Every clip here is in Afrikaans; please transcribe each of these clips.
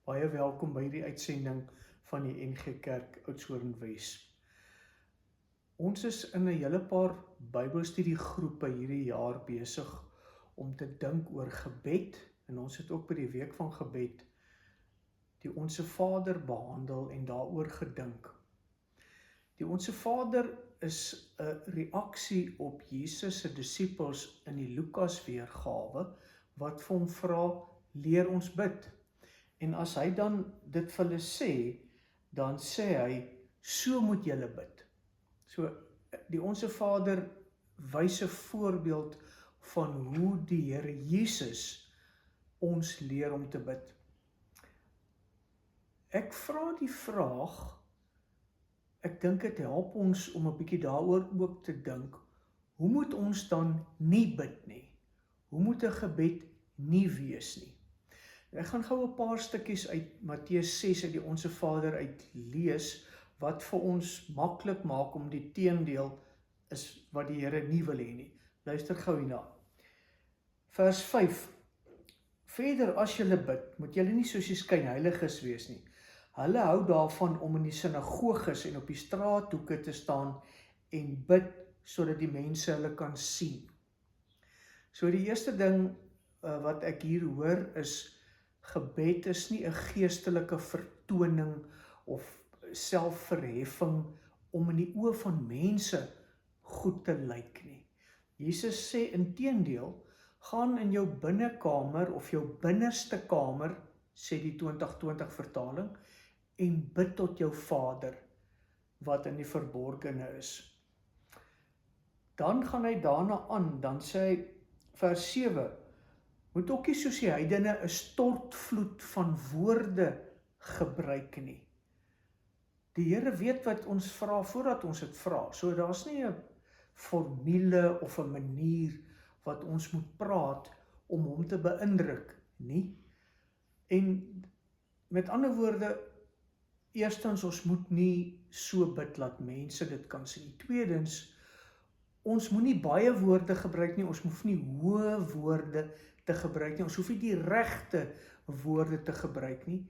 Baie welkom by die uitsending van die NG Kerk Oudtshoorn Wes. Ons is in 'n hele paar Bybelstudiegroepe hierdie jaar besig om te dink oor gebed, en ons het ook by die week van gebed die Onse Vader behandel en daaroor gedink. Die Onse Vader is 'n reaksie op Jesus se disippels in die Lukas weergawe wat vir hom vra, leer ons bid. En as hy dan dit vir hulle sê, dan sê hy, so moet julle bid. So, die Onse Vader wys 'n voorbeeld van hoe die Here Jesus ons leer om te bid. Ek vra die vraag, ek dink dit help ons om 'n bietjie daaroor ook te dink, hoe moet ons dan nie bid nie? Hoe moet 'n gebed nie wees nie? Ek gaan gou 'n paar stukkies uit Matteus 6 uit die Onse Vader uit lees, wat vir ons maklik maak om die teendeel is wat die Here nie wil hê nie. Luister gou hierna. Vers 5. Verder as julle bid, moet julle nie soos die skynheiliges wees nie. Hulle hou daarvan om in die sinagoges en op die straathoeke te staan en bid, sodat die mense hulle kan sien. So die eerste ding wat ek hier hoor is, gebed is nie 'n geestelike vertoning of selfverheffing om in die oë van mense goed te lyk nie. Jesus sê inteendeel, gaan in jou binnekamer of jou binneste kamer, sê die 2020 vertaling, en bid tot jou Vader wat in die verborgene is. Dan gaan hy daarna aan, dan sê hy vers 7, moet ook nie soos die heidene 'n stortvloed van woorde gebruik nie. Die Here weet wat ons vra voordat ons dit vra. So daar's nie 'n formule of 'n manier wat ons moet praat om hom te beïndruk nie. En met ander woorde, eerstens, ons moet nie so bid laat mense dit kan sien. Tweedens, ons moet nie baie woorde gebruik nie, ons hoef nie hoë woorde te gebruik nie, ons hoef nie die regte woorde te gebruik nie.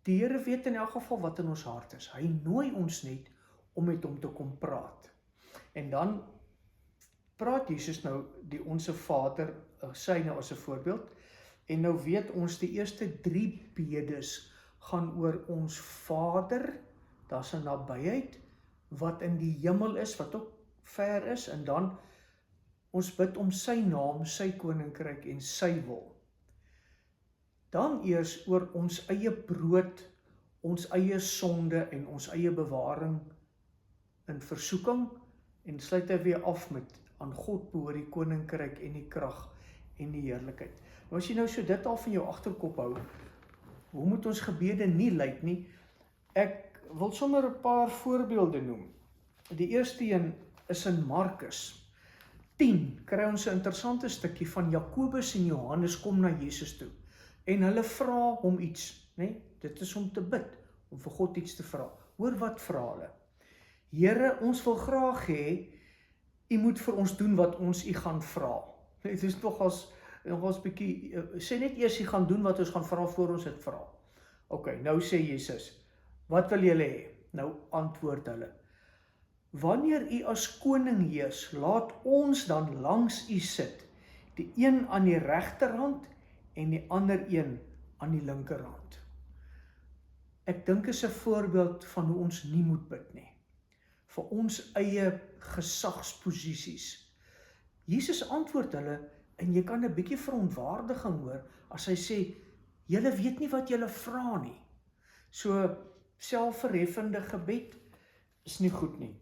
Die Here weet in elk geval wat in ons hart is. Hy nooi ons net om met hom te kom praat. En dan praat Jesus nou die Onse Vader, sy nou as 'n voorbeeld, en nou weet ons die eerste 3 bedes gaan oor ons Vader, daar's 'n nabyheid, wat in die hemel is, wat ook ver is, en dan ons bid om sy naam, sy koninkryk en sy wil. Dan eers oor ons eie brood, ons eie sonde en ons eie bewaring in versoeking, en sluit hy weer af met, aan God behoort die koninkryk en die krag en die heerlikheid. Nou as jy nou so dit al van jou agterkop hou, hoe moet ons gebede nie lyk nie? Ek wil sommer 'n paar voorbeelde noem. Die eerste een is in Markus 10, kry ons 'n interessante stukkie van Jakobus en Johannes kom na Jesus toe. En hulle vra hom iets, né? Dit is om te bid, om vir God iets te vra. Hoor wat vra hulle? Here, ons wil graag hê, u moet vir ons doen wat ons u gaan vra. Dit is nogals bietjie, sê net eers u gaan doen wat ons gaan vra voor ons dit vra. Ok, nou sê Jesus, wat wil julle hê? Nou antwoord hulle, wanneer u as koning heers, laat ons dan langs u sit, die een aan die regterhand en die ander een aan die linkerhand. Ek dink is 'n voorbeeld van hoe ons nie moet bid nie. Vir ons eie gesagsposisies. Jesus antwoord hulle, en jy kan 'n bietjie verontwaardiging hoor, as hy sê, julle weet nie wat julle vra nie. So, selfverheffende gebed is nie goed nie.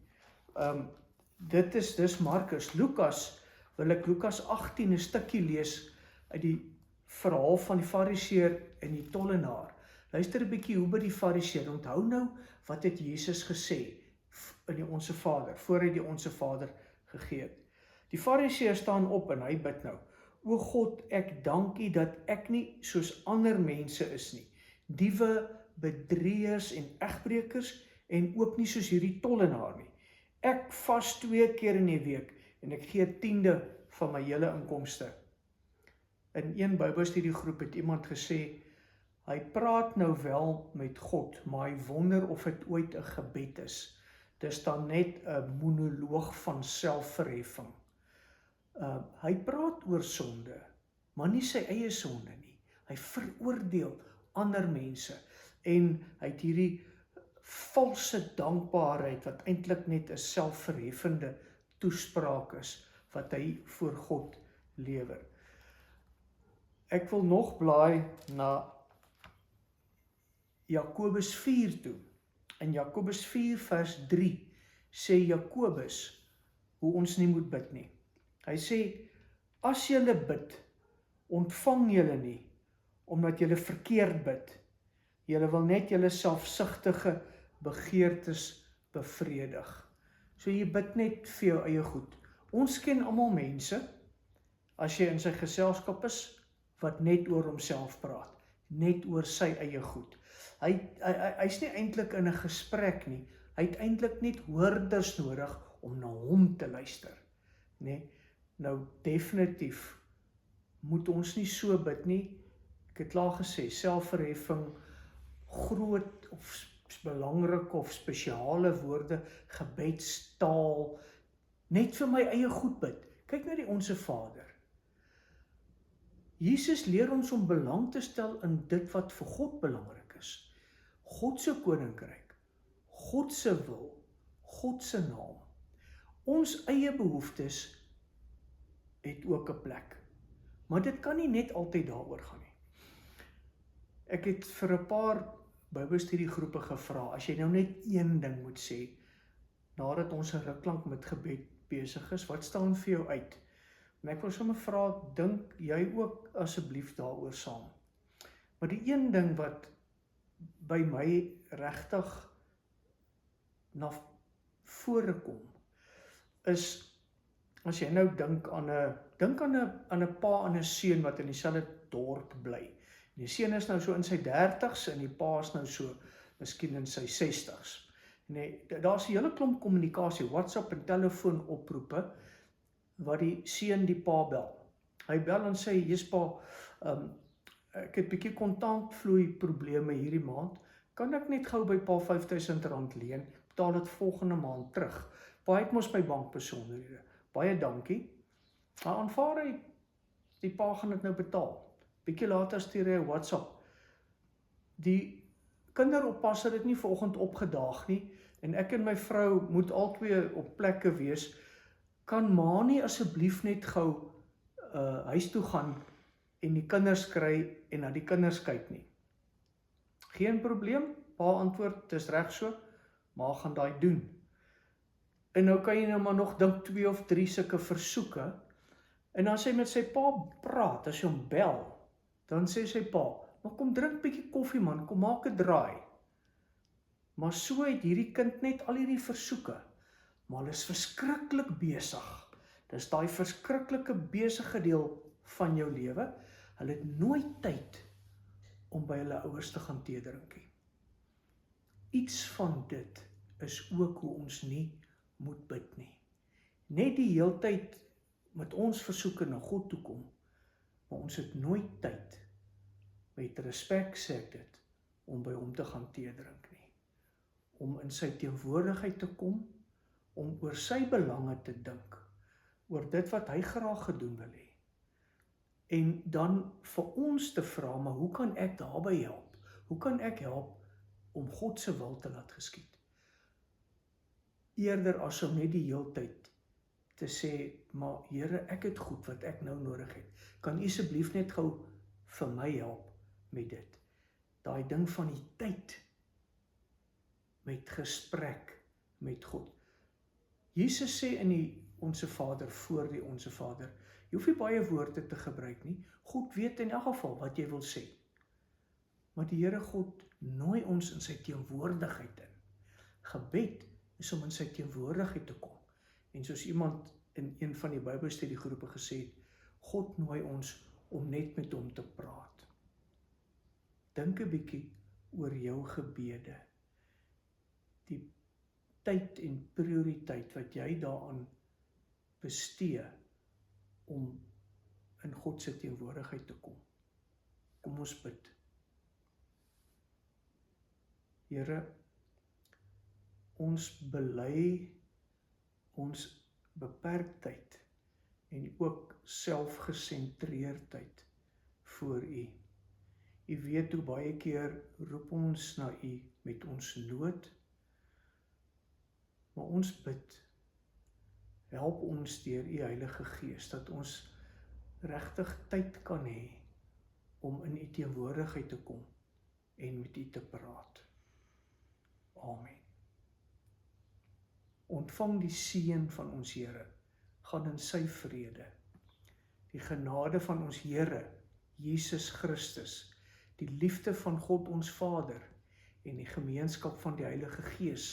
Dis Markus. Lukas, wil ek Lukas 18 'n stukkie lees uit die verhaal van die Fariseer en die tollenaar. Luister 'n bietjie hoe by die Fariseer. Onthou nou, wat het Jesus gesê in die Onse Vader, voor hy die Onse Vader gegee het. Die Fariseer staan op en hy bid nou, o God, ek dank u dat ek nie soos ander mense is nie, diewe, bedrieërs en egbreekers, en ook nie soos hierdie tollenaar nie. Ek vas 2 keer in die week, en ek gee 10de van my hele inkomste. In een Bybelstudiegroep het iemand gesê, Hy praat nou wel met God, maar hy wonder of dit ooit 'n gebed is. Dis dan net 'n monoloog van selfverheffing. Hy praat oor sonde, maar nie sy eie sonde nie. Hy veroordeel ander mense en hy het hierdie valse dankbaarheid wat eintlik net 'n selfverheffende toespraak is wat hy voor God lewer. Ek wil nog blaai na Jakobus 4 toe. In Jakobus 4 vers 3 sê Jakobus hoe ons nie moet bid nie. Hy sê, as julle bid, ontvang julle nie, omdat julle verkeerd bid. Julle wil net julle selfsugtige begeertes bevredig. So jy bid net vir jou eie goed. Ons ken almal mense, as jy in sy geselskap is, wat net oor homself praat, net oor sy eie goed. Hy's nie eintlik in 'n gesprek nie, hy het eintlik net hoorders nodig om na hom te luister. Nee, nou definitief moet ons nie so bid nie. Ek het klaar gesê, selfverheffing, groot of belangrik of spesiale woorde, gebedstaal, net vir my eie goed bid. Kyk na die Onse Vader. Jesus leer ons om belang te stel in dit wat vir God belangrik is. God se koninkryk, God se wil, God se naam. Ons eie behoeftes het ook 'n plek. Maar dit kan nie net altyd daaroor gaan nie. Ek het vir 'n paar Bybelstudiegroepe gevra, as jy nou net een ding moet sê, nadat ons 'n ruk lank met gebed besig is, wat staan vir jou uit? En ek wil sommer vra, dink jy ook asseblief daaroor saam. Maar die een ding wat by my regtig na vore kom, is, as jy nou dink aan 'n pa en 'n seun wat in dieselfde dorp bly. En die seun is nou so in sy 30's en die pa is nou so miskien in sy 60's. Nee, daar's 'n hele klomp kommunikasie, WhatsApp en telefoonoproepe, wat die seun die pa bel. Hy bel en sê, "Jesus pa, ek het bietjie kontantvloei probleme hierdie maand. Kan ek net gou by pa R5000 leen? Betaal dit volgende maand terug. Pa het mos my bankbesonderhede. Baie dankie." Maar aanvaar hy, die pa gaan dit nou betaal. Bietjie later stuur hy 'n WhatsApp. Die kinderoppasser het nie vanoggend opgedaag nie en ek en my vrou moet albei op plekke wees. Kan ma nie asseblief net gou huis toe gaan en die kinders kry en na die kinders kyk nie? Geen probleem, pa antwoord, dis reg so, ma gaan daai doen. En nou kan jy nou maar nog dink 2 of 3 sulke versoeke, en as hy met sy pa praat, as hy hom bel, dan sê sy pa, "Maar kom drink bietjie koffie man, kom maak 'n draai." Maar so het hierdie kind net al hierdie versoeke, maar hulle is verskriklik besig. Dis daai verskriklike besige deel van jou lewe. Hulle het nooit tyd om by hulle ouers te gaan tee drink nie. Iets van dit is ook hoe ons nie moet bid nie. Net die heeltyd met ons versoeke na God toe kom, maar ons het nooit tyd, met respek sê ek dit, om by hom te gaan tee drink nie. Om in sy teenwoordigheid te kom, om oor sy belange te dink, oor dit wat hy graag gedoen wil hê. En dan vir ons te vra, maar hoe kan ek daarby help? Hoe kan ek help om God se wil te laat geskied? Eerder as om net die heeltyd te sê, maar Here, ek het goed wat ek nou nodig het. Kan U asseblief net gou vir my help met dit? Daai ding van die tyd met gesprek met God. Jesus sê in die Onse Vader, voor die Onse Vader, jy hoef nie baie woorde te gebruik nie. God weet in elk geval wat jy wil sê. Maar die Here God nooi ons in sy teenwoordigheid in. Gebed is om in sy teenwoordigheid te kom. En soos iemand in een van die Bybelstudiegroepe gesê het, God nooi ons om net met hom te praat. Dink 'n bietjie oor jou gebede. Die tyd en prioriteit wat jy daaraan bestee om in God se teenwoordigheid te kom. Kom ons bid. Here, ons bely ons beperktheid en ook selfgesentreerdheid voor U. U weet hoe baie keer roep ons na U met ons nood, maar ons bid, help ons deur U Heilige Gees, dat ons regtig tyd kan hê om in U teenwoordigheid te kom en met U te praat. Amen. Ontvang die seën van ons Here, gaan in sy vrede. Die genade van ons Here, Jesus Christus, die liefde van God ons Vader en die gemeenskap van die Heilige Gees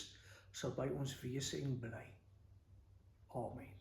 sal by ons wees en bly. Amen.